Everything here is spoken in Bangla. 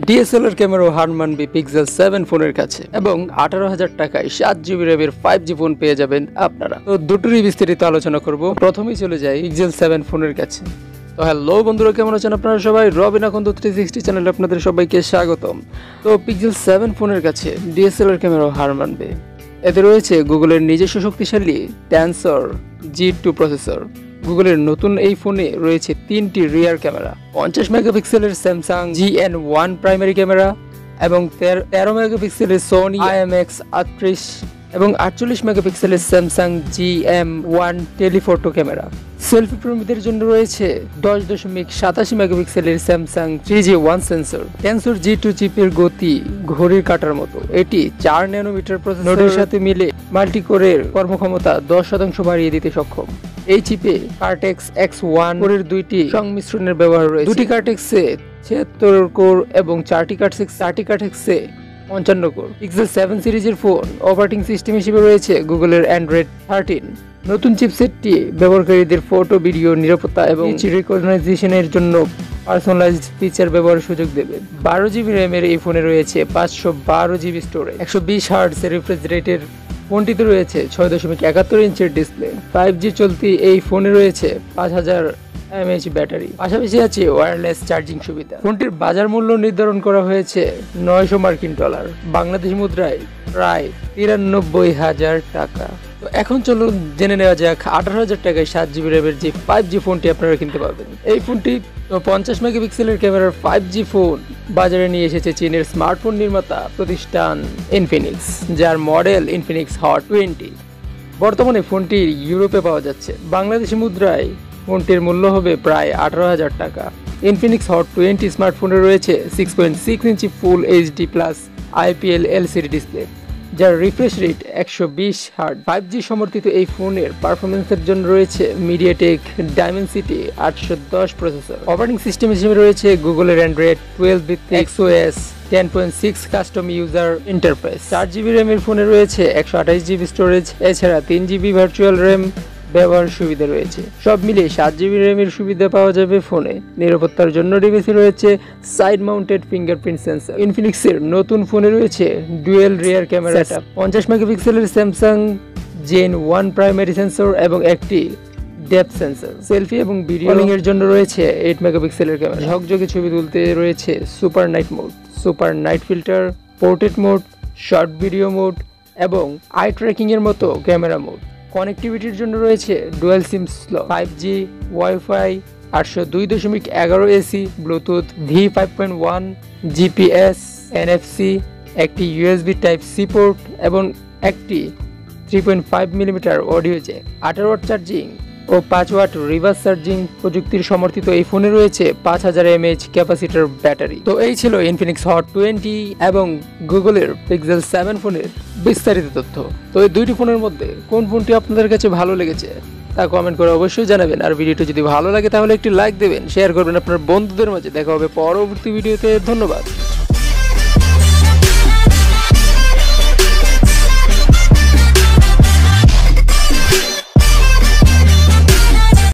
ডিএসএলআর ক্যামেরাও হার মানবে পিক্সেল 7 ফোনের কাছে এবং 18,000 টাকায় 7GB র্যামের 5G ফোন পেয়ে যাবেন আপনারা। তো দুটোরই বিস্তারিত আলোচনা করব। প্রথমেই চলে যাই পিক্সেল 7 ফোনের কাছে। তো হ্যালো বন্ধুরা, কেমন আছেন আপনারা সবাই? রবিন আকন্দ 360 চ্যানেলে আপনাদের সবাইকে স্বাগতম। তো পিক্সেল 7 ফোনের কাছে ডিএসএলআর ক্যামেরাও হার মানবে। এতে রয়েছে গুগলের নিজস্ব শক্তিশালী টেনসর G2 প্রসেসর। গুগলের নতুন এই ফোনে রয়েছে 3টি রিয়ার ক্যামেরা, 50 মেগাপিক্সেলের স্যামসাং GN1 প্রাইমারি ক্যামেরা এবং 13 মেগাপিক্সেলের সোনি IMX38 এবং 48 মেগাপিক্সেলের Samsung GM1 telephoto camera. Selfie প্রেমীদের জন্য রয়েছে 10.87 মেগাপিক্সেলের Samsung 3G1 sensor. Tensor G2 চিপের গতি ঘড়ির কাঁটার মতো। এটি 4 ন্যানোমিটার প্রসেসরের সাথে মিলে মাল্টি কোরের কর্মক্ষমতা 10% বাড়িয়ে দিতে সক্ষম। এই চিপে কার্টেক্স X1 কোরের দুইটি সংমিশ্রণের ব্যবহার রয়েছে। দুটি কার্টেক্সে 76 কোর এবং 4টি কার্টেক্সে 55 কোর। পিক্সেল 7 সিরিজের ফোন অপারেটিং সিস্টেম হিসেবে রয়েছে গুগলের অ্যান্ড্রয়েড 13। নতুন চিপসেটটি ব্যবহারকারীদের ফটো, ভিডিও নিরাপত্তা এবং রিকগনাইজেশনের জন্য পার্সোনালাইজড ফিচার ব্যবহারের সুযোগ দেবে। 12GB র্যামের এই ফোনে রয়েছে 512GB স্টোরেজ, 120 হার্টজ রিফ্রেশ রেটের ফোনটিতে রয়েছে 6.71 ইঞ্চের ডিসপ্লে। 5G চলতি এই ফোনে রয়েছে 5000 mAh ব্যাটারি, পাশাপাশি আছে ওয়্যারলেস চার্জিং সুবিধা। ফোনটির বাজার মূল্য নির্ধারণ করা হয়েছে $900, বাংলাদেশি মুদ্রায় প্রায় 93,000 টাকা। তো এখন চলুন জেনে নেওয়া যাক 18,000 টাকায় 7GB র্যামের যে 5G ফোনটি আপনারা কিনতে পারবেন। এই ফোনটি 50 মেগাপিক্সেলের ক্যামেরার 5G ফোন বাজারে নিয়ে এসেছে চীনের স্মার্টফোন নির্মাতা প্রতিষ্ঠান ইনফিনিক্স, যার মডেল ইনফিনিক্স হট 20। বর্তমানে ফোনটি ইউরোপে পাওয়া যাচ্ছে। বাংলাদেশি মুদ্রায় ফোনটির মূল্য হবে প্রায় 18,000 টাকা। ইনফিনিক্স হট 20 স্মার্টফোনে রয়েছে 6.6 ইঞ্চি ফুল HD plus IPL LCD display, যার রিফ্রেশ রেট 120 হার্টজ। 5G সমর্থিত এই ফোনের পারফরমেন্সের জন্য রয়েছে MediaTek Dimensity 810 processor. Operating system হিসেবে রয়েছে গুগলের অ্যান্ড্রয়েড 12 ভিত্তিক XOS 10.6 custom user interface. 4GB র্যামের ফোনে রয়েছে 128GB স্টোরেজ, এছাড়া 3GB ভার্চুয়াল র্যাম ব্যবহার সুবিধা রয়েছে। সব মিলিয়ে 7GB র্যামের সুবিধা পাওয়া যাবে ফোনে। নিরাপত্তার জন্য ডিভাইসে রয়েছে সাইড মাউন্টেড ফিঙ্গারপ্রিন্ট সেন্সর। ইনফিনিক্সের নতুন ফোনে রয়েছে ডুয়েল রিয়ার ক্যামেরা সেটআপ, 50 মেগাপিক্সেলের স্যামসাং Gen1 প্রাইমারি সেন্সর এবং একটি ডেপথ সেন্সর। সেলফি এবং ভিডিও কলিং এর জন্য রয়েছে 8 মেগাপিক্সেলের ক্যামেরা। ঝকঝকে ছবি তুলতে রয়েছে super night mode, super night filter, portrait mode, short video mode এবং আই ট্র্যাকিং এর মতো ক্যামেরা মোড। কানেক্টিভিটির জন্য রয়েছে dual SIM slot, 5G, WiFi, 802.11 AC, Bluetooth V5.1, GPS, NFC, একটি USB Type-C পোর্ট এবং একটি 3.5mm audio jack. 18 watt charging ও 5 ওয়াট রিভার্স চার্জিং প্রযুক্তির সমর্থিত এই ফোনে রয়েছে 5000 mAh ক্যাপাসিটর ব্যাটারি। তো এই ছিল ইনফিনিক্স হট 20 এবং গুগলের পিক্সেল 7 ফোনের বিস্তারিত তথ্য। তো এই দুইটি ফোনের মধ্যে কোন ফোনটি আপনাদের কাছে ভালো লেগেছে তা কমেন্ট করে অবশ্যই জানাবেন। আর ভিডিওটি যদি ভালো লাগে তাহলে একটি লাইক দেবেন, শেয়ার করবেন আপনার বন্ধুদের মাঝে। দেখা হবে পরবর্তী ভিডিওতে। ধন্যবাদ।